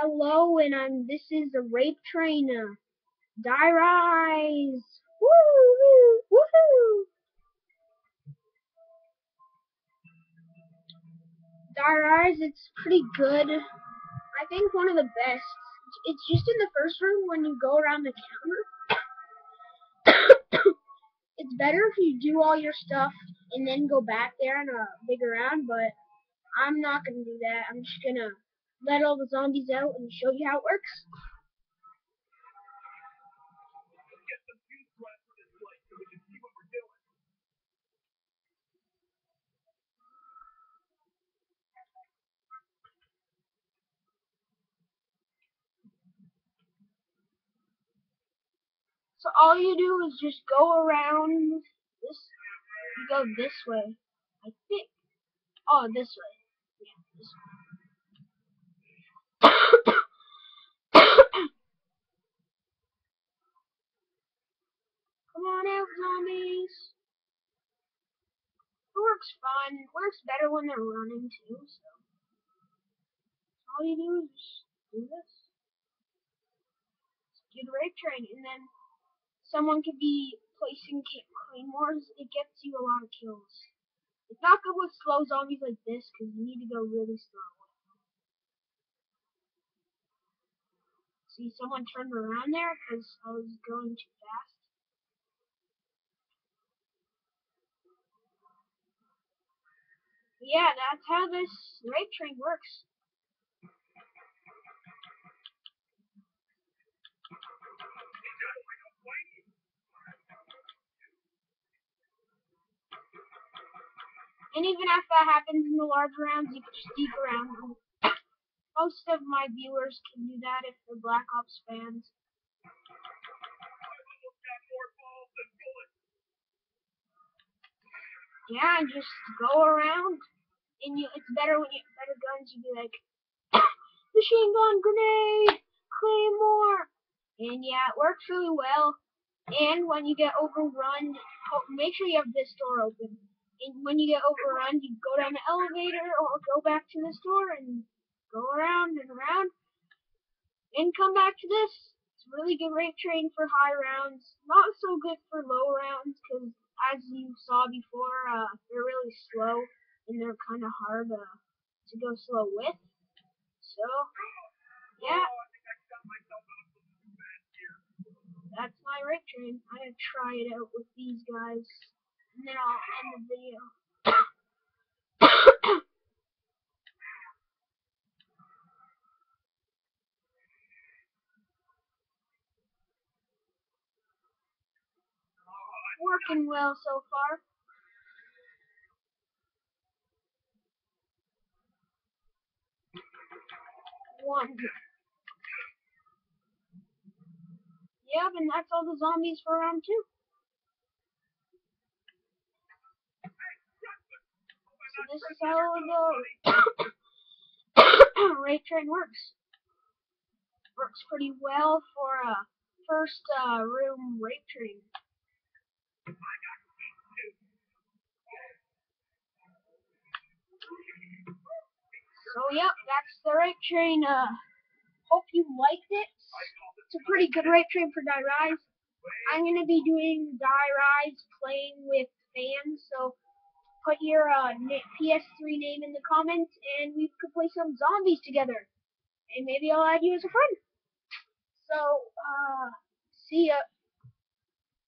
Hello, and this is the Rape Train. Die Rise! Woo! Woohoo! Die Rise, it's pretty good. I think one of the best. It's just in the first room when you go around the counter. It's better if you do all your stuff and then go back there in a bigger round, but I'm not gonna do that. I'm just gonna let all the zombies out and show you how it works. So all you do is just go around this. You go this way, I think. Oh, this way. Yeah, this way. Come on out, zombies. It works fine. It works better when they're running too. So all you do is just do this. Do the rape train, and then someone could be placing claymores. It gets you a lot of kills. It's not good with slow zombies like this because you need to go really slow. See, someone turned around there because I was going too fast. Yeah, that's how this rape train works. And even if that happens in the large rounds, you can just sneak around them. Most of my viewers can do that if they're Black Ops fans. Yeah, and just go around. And it's better when you have better guns. You be like, machine gun, grenade, claymore. And yeah, it works really well. And when you get overrun, make sure you have this door open. And when you get overrun, you go down the elevator or go back to this door and go around and around. And come back to this. It's a really good rape train for high rounds. Not so good for low rounds because, as you saw before, they're really slow and they're kind of hard to go slow with. So, yeah. That's my rape train. I'm gonna try it out with these guys, and then I'll end the video. Working well so far. One. Yep, and that's all the zombies for round 2. So this is how the rape train works. Works pretty well for a first room rape train. So yep, that's the rape train. Hope you liked it. It's a pretty good rape train for Die Rise. I'm gonna be doing Die Rise playing with fans, so put your PS3 name in the comments and we could play some zombies together. And maybe I'll add you as a friend. So,